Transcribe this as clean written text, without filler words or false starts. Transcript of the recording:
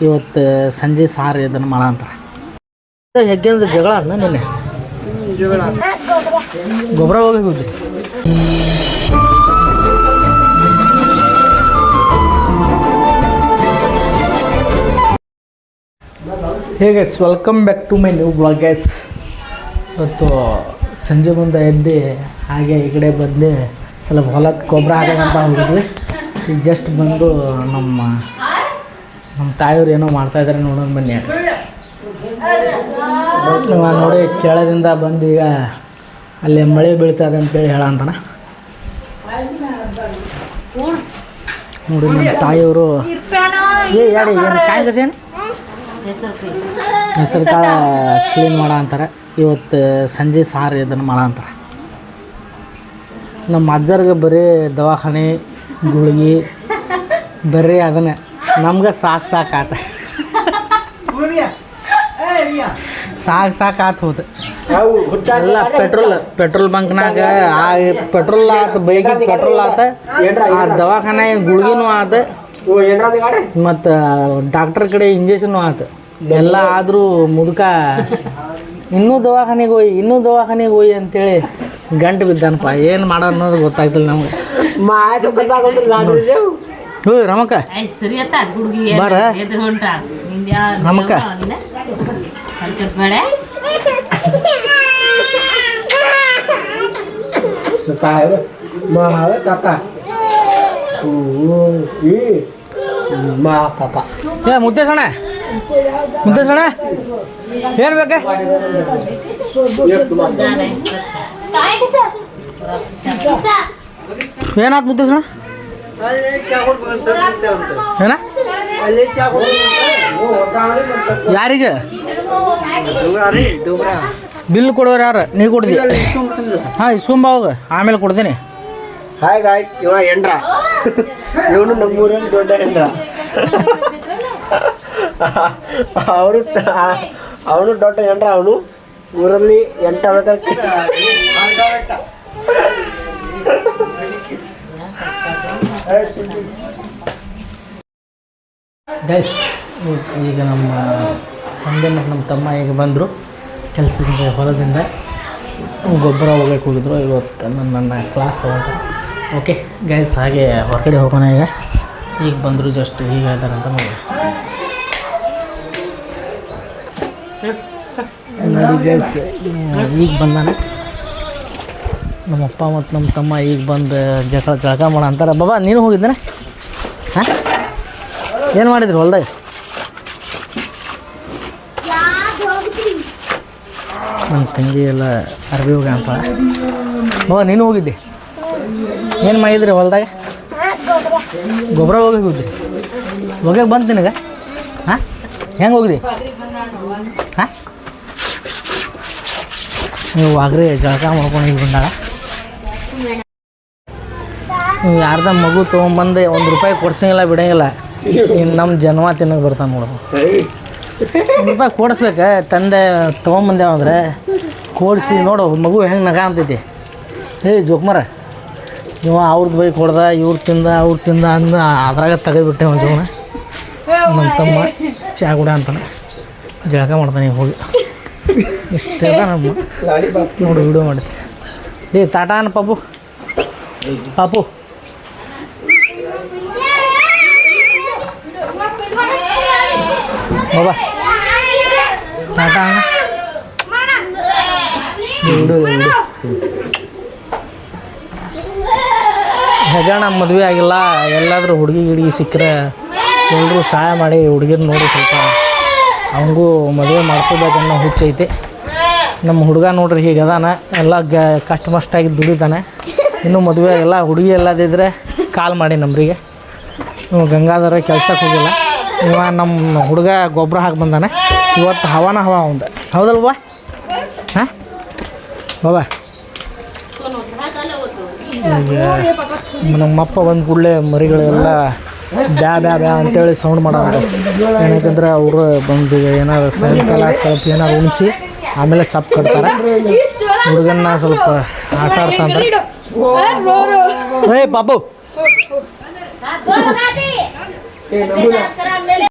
ಇವತ್ತು ಸಂಜೆ ಸಾರು ಇದನ್ನು ಮಾಡ ಅಂತಾರೆ. ಹೆಗ್ಗಿಂದ ಜಗಳ ಅದ ನಿನ್ನೆ ಗೊಬ್ಬರ ಹೋಗಿ ಹೇಗೆ welcome back to my new blog guys. ಇವತ್ತು ಸಂಜೆ ಮುಂದೆ ಎದ್ದು ಹಾಗೆ ಈ ಕಡೆ ಬಂದು ಸ್ವಲ್ಪ ಹೊಲಕ್ಕೆ ಗೊಬ್ಬರ ಹಾಕೋಂತ ಹೋಗಿದ್ವಿ. ಈಗ ಜಸ್ಟ್ ಬಂದು ನಮ್ಮ ತಾಯಿಯವ್ರು ಏನೋ ಮಾಡ್ತಾಯಿದ್ದಾರೆ ನೋಡೋಣ ಬನ್ನಿ. ನೋಡಿ ಕೆಳದಿಂದ ಬಂದು ಈಗ ಅಲ್ಲಿ ಮಳೆ ಬೀಳ್ತದೆ ಅಂತೇಳಿ ಹೇಳಂತಾನ. ನೋಡಿ ನಮ್ಮ ತಾಯಿಯವರು ಏನು ಕಾಯಿ ಗಜೇನು ಹೆಸರು ಕಾಳು ಕ್ಲೀನ್ ಮಾಡೋ ಅಂತಾರೆ. ಇವತ್ತು ಸಂಜೆ ಸಾರು ಇದನ್ನು ಮಾಡೋ ಅಂತಾರೆ. ನಮ್ಮ ಅಜ್ಜರ್ಗೆ ಬರೀ ದವಾಖಾನೆ ಗುಳಿಗೆ ಬರೀ ಅದನ್ನೇ, ನಮ್ಗೆ ಸಾಕು ಆತ ಸಾಕು ಹೋದ ಎಲ್ಲ ಪೆಟ್ರೋಲ್ ಬಂಕ್ನಾಗ ಪೆಟ್ರೋಲ್ ಆತ, ಬೈಕಿಗೆ ಪೆಟ್ರೋಲ್ ಆತ, ಆ ದವಾಖಾನೆ ಗುಳಿಗೆನೂ ಆತ, ಮತ್ತು ಡಾಕ್ಟರ್ ಕಡೆ ಇಂಜೆಕ್ಷನ್ನು ಆತ. ಎಲ್ಲ ಆದರೂ ಮುದುಕ ಇನ್ನೂ ದವಾಖಾನೆಗೆ ಹೋಗಿ ಅಂತೇಳಿ ಗಂಟು ಬಿದ್ದಾನಪ್ಪ. ಏನು ಮಾಡೋ ಅನ್ನೋದು ಗೊತ್ತಾಗ್ತಿಲ್ಲ ನಮ್ಗೆ. ಹೋ ರಮಕ್ಕ ಬಾರ ರಮಕ್ಕ. ಮುದ್ದೆ ಸಣ ಏನು ಬೇಕ? ಏನಾಯ್ತು ಮುದ್ದೆ ಸಣ? ಏನ ಯಾರಿಗೆ ಬಿಲ್ ಕೊಡೋರು ಯಾರು? ನೀ ಕೊಡ್ದಿ? ಹಾಂ ಇಸ್ಕೊಂಬ ಹೋಗ, ಆಮೇಲೆ ಕೊಡ್ತೀನಿ. ಹಾಯ್ ಗಾಯ್, ಇವ ಎಂಡ್ರ, ಇವನು ನಮ್ಮೂರಲ್ಲಿ ದೊಡ್ಡ ಎಂಡ್ರ. ಅವನು ದೊಡ್ಡ ಎಂಡ್ರ. ಅವನು ಊರಲ್ಲಿ ಎಂಟ ಗೈಸ್, ಈಗ ನಮ್ಮ ತಂದೆ ಮತ್ತು ನಮ್ಮ ತಮ್ಮ ಈಗ ಬಂದರು ಕೆಲಸದಿಂದ, ಹೊಲದಿಂದ ಗೊಬ್ಬರ ಹೋಗಕ್ಕೆ ಹೋಗಿದ್ರು. ಇವತ್ತು ನನ್ನ ಕ್ಲಾಸ್ ತೊಗೊಂಡ್ರು. ಓಕೆ ಗೈಸ್, ಹಾಗೆ ಹೊರಗಡೆ ಹೋಗೋಣ. ಈಗ ಬಂದರು, ಜಸ್ಟ್ ಈಗ ಇದ್ದಾರೆ ಅಂತ ನೋಡಿ. ನೋಡಿ ಗೈಸ್, ಈಗ ಬಂದಾನೆ ನಮ್ಮಪ್ಪ ಮತ್ತು ನಮ್ಮ ತಮ್ಮ. ಈಗ ಬಂದು ಜಳಕ ಮಾಡ ಅಂತಾರೆ. ಬಾಬಾ ನೀನು ಹೋಗಿದ್ದಾನೆ? ಹಾಂ, ಏನು ಮಾಡಿದ್ರಿ ಹೊಲ್ದಾಗ? ನನ್ನ ತಂಗಿ ಎಲ್ಲ ಅರ್ಬಿ ಹೋಗಿ ಅಂತ. ಬಾಬಾ ನೀನು ಹೋಗಿದ್ದೆ? ಏನು ಮಾಡಿದ್ರಿ ಹೊಲ್ದಾಗ? ಗೊಬ್ಬರ ಹೋಗಿದ್ರಿ? ಹೋಗ್ಯಾಕೆ ಬಂತು ನಿನಗೆ? ಹಾಂ, ಹೆಂಗೆ ಹೋಗಿದ್ದಿ? ಹಾಂ, ನೀವು ಆಗ್ರಿ ಜಳಕ ಮಾಡ್ಕೊಂಡು ಈಗ ಬಂದಾಗ ನೀವು ಯಾರ್ದ ಮಗು ತೊಗೊಂಬಂದು ₹1 ಕೊಡ್ಸಂಗಿಲ್ಲ, ಬಿಡೋಂಗಿಲ್ಲ. ಇನ್ನು ನಮ್ಮ ಜನ್ಮ ತಿನ್ನೋಕೆ ಬರ್ತಾನೆ ನೋಡೋದು. ₹1 ಕೊಡಿಸ್ಬೇಕು. ತಂದೆ ತೊಗೊಂಬಂದೆ ಅಂದರೆ ಕೊಡಿಸಿ ನೋಡು ಮಗು ಹೆಂಗೆ ನಗ ಅಂತೈತಿ. ಜೋಕ್ಮಾರ ಇವ ಅವ್ರದ್ದು ಬೈಕ್ ಹೊಡೆದ, ಇವ್ರು ತಿಂದ ಅಂದ ಅದ್ರಾಗ ತೆಗೆದುಬಿಟ್ಟೆ ಒಂದು ಜೀವನ. ನಮ್ಮ ತಮ್ಮ ಚಾ ಕೂಡ ಅಂತಾನೆ, ಜಳಕ ಮಾಡ್ತಾನೆ ಹೋಗಿ. ಇಷ್ಟೆಲ್ಲ ನಮ್ಮ ನೋಡಿ ವಿಡಿಯೋ ಮಾಡಿದ್ದೆ. ತಾಟಾನ ಪಾಪು ಬಾಬಾ ಟಾಟಾ ವಿಡಿಯೋ. ಹೆಗಣ ಮದುವೆ ಆಗಿಲ್ಲ, ಎಲ್ಲಾದರೂ ಹುಡುಗಿ ಸಿಕ್ಕರೆ ಎಲ್ಲರೂ ಸಹಾಯ ಮಾಡಿ ಹುಡುಗಿನ ನೋಡಿ ಸ್ವಲ್ಪ ಅವನಿಗೂ ಮದುವೆ ಮಾಡ್ಕೋಬೇಕನ್ನೋ ಹುಚ್ಚೈತಿ. ನಮ್ಮ ಹುಡುಗ ನೋಡ್ರಿ ಹೀಗೆ ಅದಾನ, ಎಲ್ಲ ಕಷ್ಟ ಮಷ್ಟಾಗಿ ದುಡಿತಾನೆ. ಇನ್ನೂ ಮದುವೆ ಆಗಿಲ್ಲ. ಹುಡುಗಿ ಎಲ್ಲದಿದ್ದರೆ ಕಾಲ್ ಮಾಡಿ ನಮ್ರಿಗೆ. ಗಂಗಾಧರ ಕೆಲ್ಸಕ್ಕೆ ಹೋಗಿಲ್ಲ. ಇವ ನಮ್ಮ ಹುಡುಗ ಗೊಬ್ಬರ ಹಾಕಿ ಬಂದಾನೆ. ಇವತ್ತು ಹವ ಅವಂದ, ಹೌದಲ್ವಾ? ಹಾಂ ಬಾಬಾ, ಈಗ ನಮ್ಮಪ್ಪ ಬಂದ ಕೂಡಲೇ ಮರಿಗಳೆಲ್ಲ ಬ್ಯಾ ಅಂತೇಳಿ ಸೌಂಡ್ ಮಾಡೋದು. ಏನಕ್ಕಂದ್ರೆ ಅವರು ಬಂದು ಏನಾದ್ರು ಸಾಯಂಕಾಲ ಸ್ವಲ್ಪ ಏನಾದ್ರು ಉಣಿಸಿ ಆಮೇಲೆ ಸಪ್ ಕಟ್ತಾರೆ. ಹುಡುಗನ್ನ ಸ್ವಲ್ಪ ಆಟ ಆಡ್ಸಂತಾರೆ. ಪಾಪು